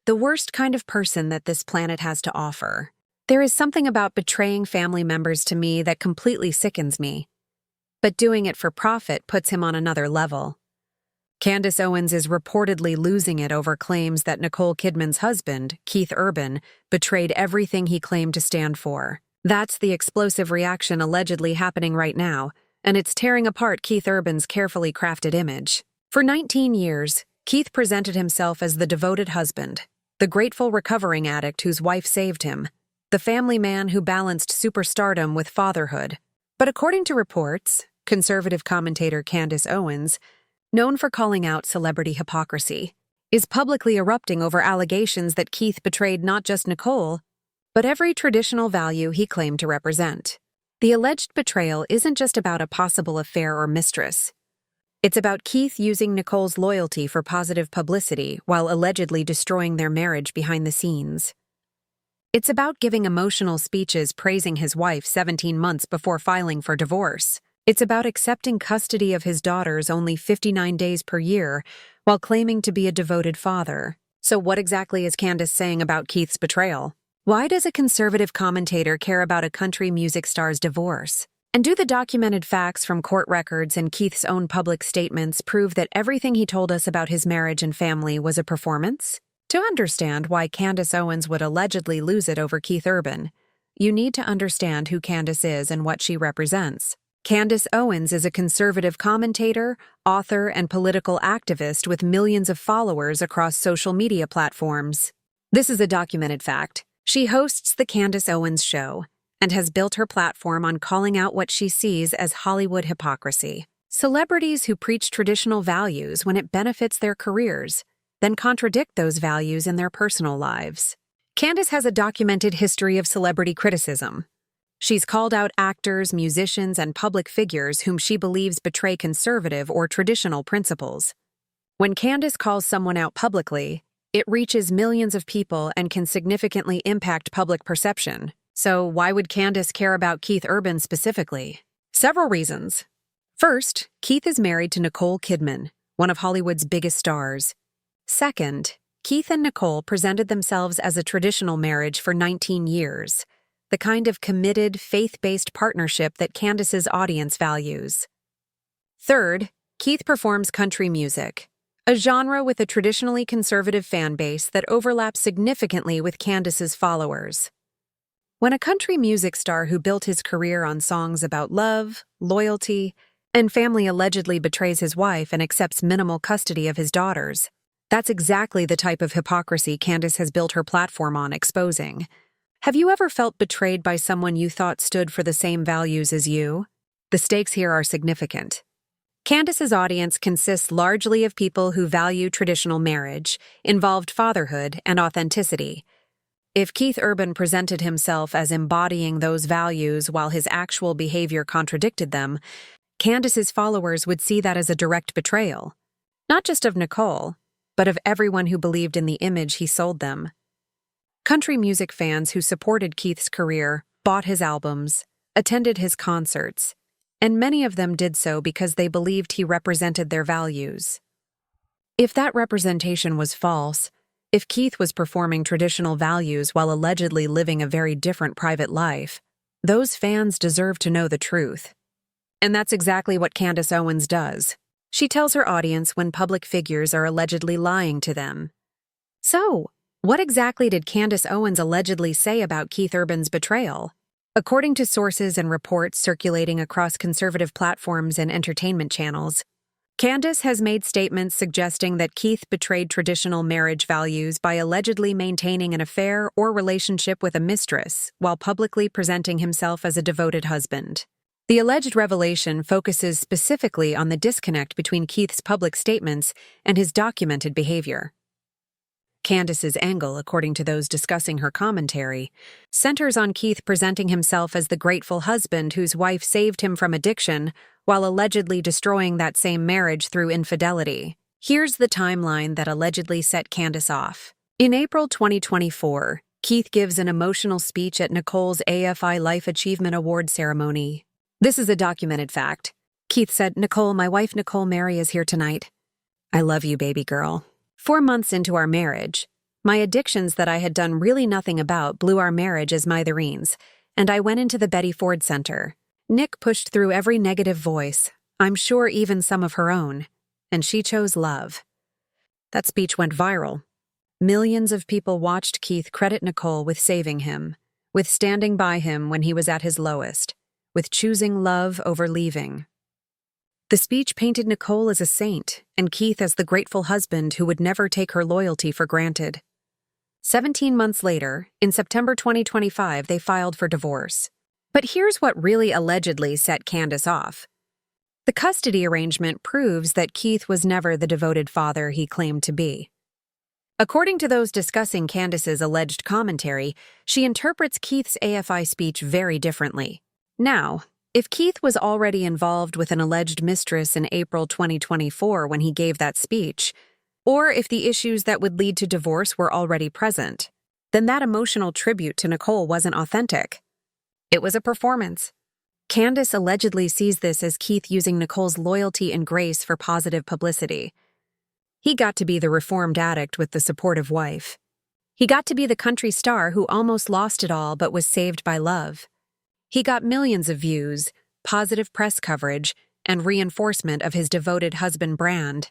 the worst kind of person that this planet has to offer. There is something about betraying family members to me that completely sickens me. But doing it for profit puts him on another level. Candace Owens is reportedly losing it over claims that Nicole Kidman's husband, Keith Urban, betrayed everything he claimed to stand for. That's the explosive reaction allegedly happening right now, and it's tearing apart Keith Urban's carefully crafted image. For 19 years, Keith presented himself as the devoted husband, the grateful recovering addict whose wife saved him, the family man who balanced superstardom with fatherhood. But according to reports, conservative commentator Candace Owens, known for calling out celebrity hypocrisy, is publicly erupting over allegations that Keith betrayed not just Nicole, but every traditional value he claimed to represent. The alleged betrayal isn't just about a possible affair or mistress. It's about Keith using Nicole's loyalty for positive publicity while allegedly destroying their marriage behind the scenes. It's about giving emotional speeches praising his wife 17 months before filing for divorce. It's about accepting custody of his daughters only 59 days per year while claiming to be a devoted father. So what exactly is Candace saying about Keith's betrayal? Why does a conservative commentator care about a country music star's divorce? And do the documented facts from court records and Keith's own public statements prove that everything he told us about his marriage and family was a performance? To understand why Candace Owens would allegedly lose it over Keith Urban, you need to understand who Candace is and what she represents. Candace Owens is a conservative commentator, author, and political activist with millions of followers across social media platforms. This is a documented fact. She hosts The Candace Owens Show and has built her platform on calling out what she sees as Hollywood hypocrisy. Celebrities who preach traditional values when it benefits their careers, then contradict those values in their personal lives. Candace has a documented history of celebrity criticism. She's called out actors, musicians, and public figures whom she believes betray conservative or traditional principles. When Candace calls someone out publicly, it reaches millions of people and can significantly impact public perception. So why would Candace care about Keith Urban specifically? Several reasons. First, Keith is married to Nicole Kidman, one of Hollywood's biggest stars. Second, Keith and Nicole presented themselves as a traditional marriage for 19 years, the kind of committed, faith-based partnership that Candace's audience values. Third, Keith performs country music, a genre with a traditionally conservative fan base that overlaps significantly with Candace's followers. When a country music star who built his career on songs about love, loyalty, and family allegedly betrays his wife and accepts minimal custody of his daughters, that's exactly the type of hypocrisy Candace has built her platform on exposing. Have you ever felt betrayed by someone you thought stood for the same values as you? The stakes here are significant. Candace's audience consists largely of people who value traditional marriage, involved fatherhood, and authenticity. If Keith Urban presented himself as embodying those values while his actual behavior contradicted them, Candace's followers would see that as a direct betrayal, not just of Nicole, but of everyone who believed in the image he sold them. Country music fans who supported Keith's career bought his albums, attended his concerts, and many of them did so because they believed he represented their values. If that representation was false, if Keith was performing traditional values while allegedly living a very different private life, those fans deserve to know the truth. And that's exactly what Candace Owens does. She tells her audience when public figures are allegedly lying to them. So, what exactly did Candace Owens allegedly say about Keith Urban's betrayal? According to sources and reports circulating across conservative platforms and entertainment channels, Candace has made statements suggesting that Keith betrayed traditional marriage values by allegedly maintaining an affair or relationship with a mistress while publicly presenting himself as a devoted husband. The alleged revelation focuses specifically on the disconnect between Keith's public statements and his documented behavior. Candace's angle, according to those discussing her commentary, centers on Keith presenting himself as the grateful husband whose wife saved him from addiction while allegedly destroying that same marriage through infidelity. Here's the timeline that allegedly set Candace off. In April 2024, Keith gives an emotional speech at Nicole's AFI Life Achievement Award ceremony. This is a documented fact. Keith said, "Nicole, my wife Nicole Mary is here tonight. I love you, baby girl." 4 months into our marriage, My addictions that I had done really nothing about blew our marriage as mithereens, and I went into the Betty Ford Center. Nick pushed through every negative voice, I'm sure even some of her own, and she chose love. That speech went viral. Millions of people watched Keith credit Nicole with saving him, with standing by him when he was at his lowest, with choosing love over leaving. The speech painted Nicole as a saint and Keith as the grateful husband who would never take her loyalty for granted. 17 months later, in September 2025, they filed for divorce. But here's what really allegedly set Candace off. The custody arrangement proves that Keith was never the devoted father he claimed to be. According to those discussing Candace's alleged commentary, she interprets Keith's AFI speech very differently. Now, if Keith was already involved with an alleged mistress in April 2024 when he gave that speech, or if the issues that would lead to divorce were already present, then that emotional tribute to Nicole wasn't authentic. It was a performance. Candace allegedly sees this as Keith using Nicole's loyalty and grace for positive publicity. He got to be the reformed addict with the supportive wife. He got to be the country star who almost lost it all but was saved by love. He got millions of views, positive press coverage, and reinforcement of his devoted husband brand.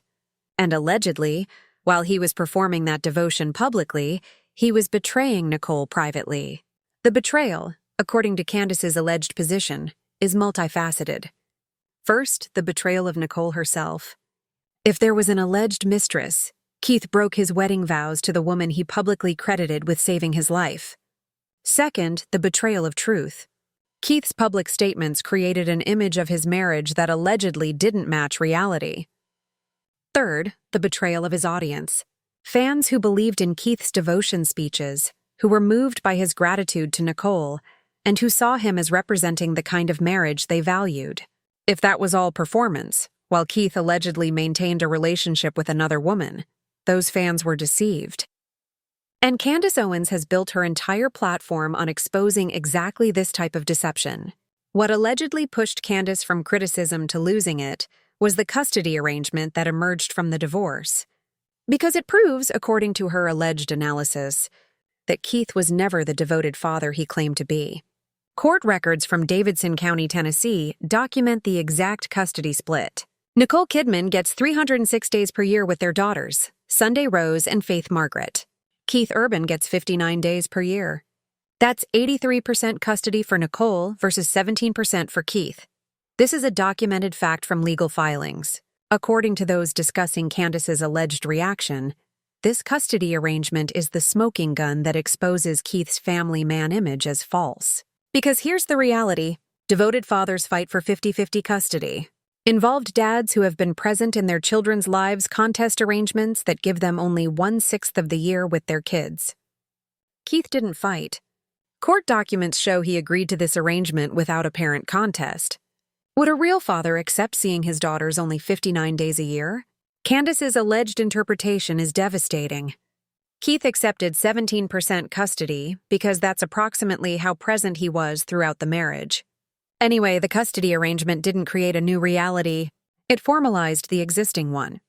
And allegedly, while he was performing that devotion publicly, he was betraying Nicole privately. The betrayal, according to Candace's alleged position, is multifaceted. First, the betrayal of Nicole herself. If there was an alleged mistress, Keith broke his wedding vows to the woman he publicly credited with saving his life. Second, the betrayal of truth. Keith's public statements created an image of his marriage that allegedly didn't match reality. Third, the betrayal of his audience. Fans who believed in Keith's devotion speeches, who were moved by his gratitude to Nicole, and who saw him as representing the kind of marriage they valued. If that was all performance, while Keith allegedly maintained a relationship with another woman, those fans were deceived. And Candace Owens has built her entire platform on exposing exactly this type of deception. What allegedly pushed Candace from criticism to losing it was the custody arrangement that emerged from the divorce. Because it proves, according to her alleged analysis, that Keith was never the devoted father he claimed to be. Court records from Davidson County, Tennessee, document the exact custody split. Nicole Kidman gets 306 days per year with their daughters, Sunday Rose and Faith Margaret. Keith Urban gets 59 days per year. That's 83% custody for Nicole versus 17% for Keith. This is a documented fact from legal filings. According to those discussing Candace's alleged reaction, this custody arrangement is the smoking gun that exposes Keith's family man image as false. Because here's the reality: devoted fathers fight for 50-50 custody. Involved dads who have been present in their children's lives contest arrangements that give them only 1/6 of the year with their kids. Keith didn't fight. Court documents show he agreed to this arrangement without apparent contest. Would a real father accept seeing his daughters only 59 days a year? Candace's alleged interpretation is devastating. Keith accepted 17% custody because that's approximately how present he was throughout the marriage. Anyway, the custody arrangement didn't create a new reality. It formalized the existing one.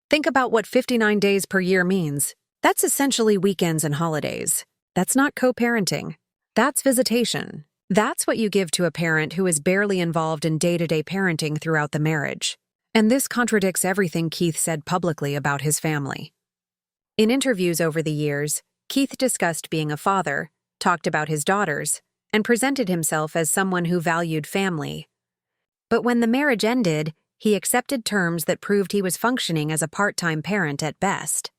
Think about what 59 days per year means. That's essentially weekends and holidays. That's not co-parenting. That's visitation. That's what you give to a parent who is barely involved in day-to-day parenting throughout the marriage. And this contradicts everything Keith said publicly about his family. In interviews over the years, Keith discussed being a father, talked about his daughters, and presented himself as someone who valued family. But when the marriage ended, he accepted terms that proved he was functioning as a part-time parent at best.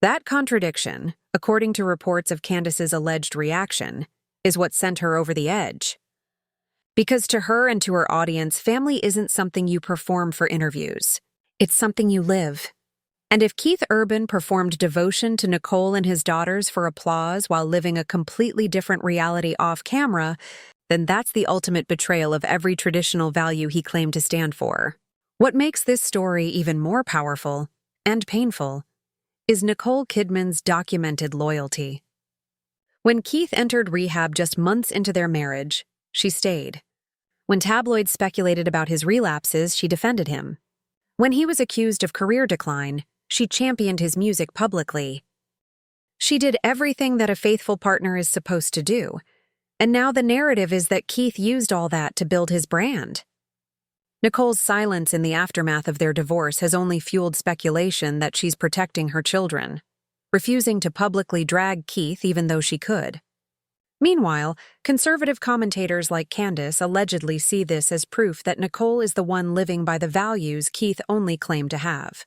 That contradiction, according to reports of Candace's alleged reaction, is what sent her over the edge. Because to her and to her audience, family isn't something you perform for interviews. It's something you live. And if Keith Urban performed devotion to Nicole and his daughters for applause while living a completely different reality off-camera, then that's the ultimate betrayal of every traditional value he claimed to stand for. What makes this story even more powerful and painful is Nicole Kidman's documented loyalty. When Keith entered rehab just months into their marriage, she stayed. When tabloids speculated about his relapses, she defended him. When he was accused of career decline, she championed his music publicly. She did everything that a faithful partner is supposed to do, and now the narrative is that Keith used all that to build his brand. Nicole's silence in the aftermath of their divorce has only fueled speculation that she's protecting her children, refusing to publicly drag Keith even though she could. Meanwhile, conservative commentators like Candace allegedly see this as proof that Nicole is the one living by the values Keith only claimed to have.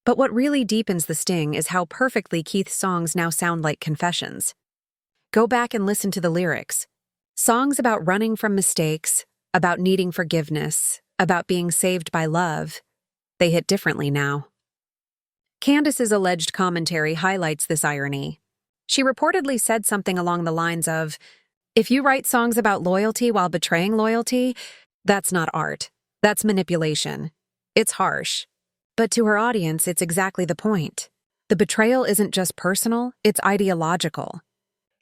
But what really deepens the sting is how perfectly Keith's songs now sound like confessions. Go back and listen to the lyrics. Songs about running from mistakes, about needing forgiveness, about being saved by love. They hit differently now. Candace's alleged commentary highlights this irony. She reportedly said something along the lines of, "If you write songs about loyalty while betraying loyalty, that's not art. That's manipulation. It's harsh." But to her audience, it's exactly the point. The betrayal isn't just personal, it's ideological.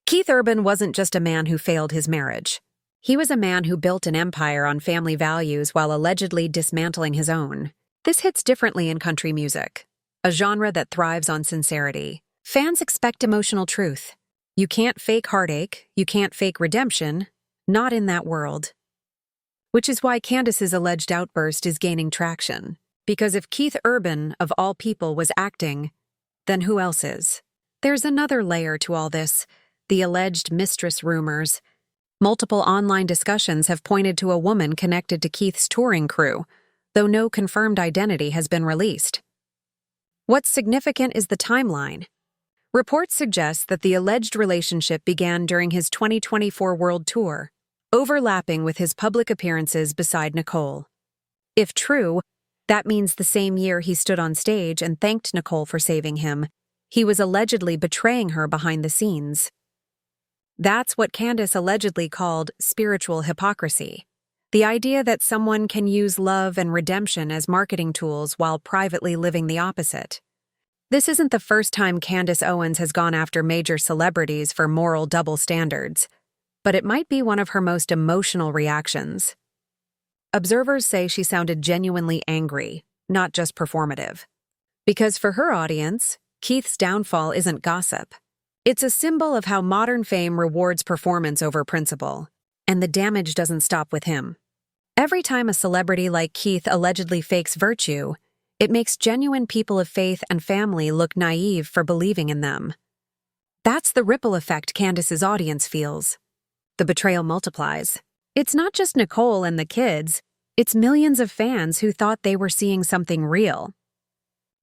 Keith Urban wasn't just a man who failed his marriage. He was a man who built an empire on family values while allegedly dismantling his own. This hits differently in country music, a genre that thrives on sincerity. Fans expect emotional truth. You can't fake heartache, you can't fake redemption, not in that world. Which is why Candace's alleged outburst is gaining traction. Because if Keith Urban, of all people, was acting, then who else is? There's another layer to all this, the alleged mistress rumors. Multiple online discussions have pointed to a woman connected to Keith's touring crew, though no confirmed identity has been released. What's significant is the timeline. Reports suggest that the alleged relationship began during his 2024 world tour, overlapping with his public appearances beside Nicole. If true, that means the same year he stood on stage and thanked Nicole for saving him, he was allegedly betraying her behind the scenes. That's what Candace allegedly called spiritual hypocrisy. The idea that someone can use love and redemption as marketing tools while privately living the opposite. This isn't the first time Candace Owens has gone after major celebrities for moral double standards, but it might be one of her most emotional reactions. Observers say she sounded genuinely angry, not just performative. Because for her audience, Keith's downfall isn't gossip. It's a symbol of how modern fame rewards performance over principle, and the damage doesn't stop with him. Every time a celebrity like Keith allegedly fakes virtue, it makes genuine people of faith and family look naive for believing in them. That's the ripple effect Candace's audience feels. The betrayal multiplies. It's not just Nicole and the kids, it's millions of fans who thought they were seeing something real.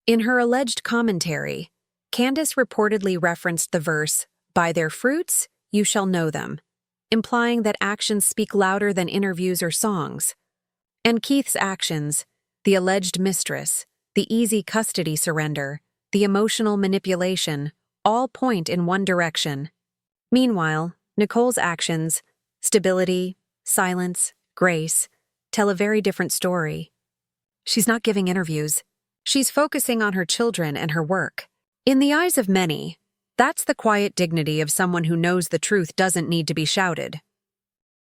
In her alleged commentary, Candace reportedly referenced the verse, "By their fruits, you shall know them," implying that actions speak louder than interviews or songs. And Keith's actions, the alleged mistress, the easy custody surrender, the emotional manipulation, all point in one direction. Meanwhile, Nicole's actions, stability, silence, grace, tell a very different story. She's not giving interviews. She's focusing on her children and her work. In the eyes of many, that's the quiet dignity of someone who knows the truth doesn't need to be shouted.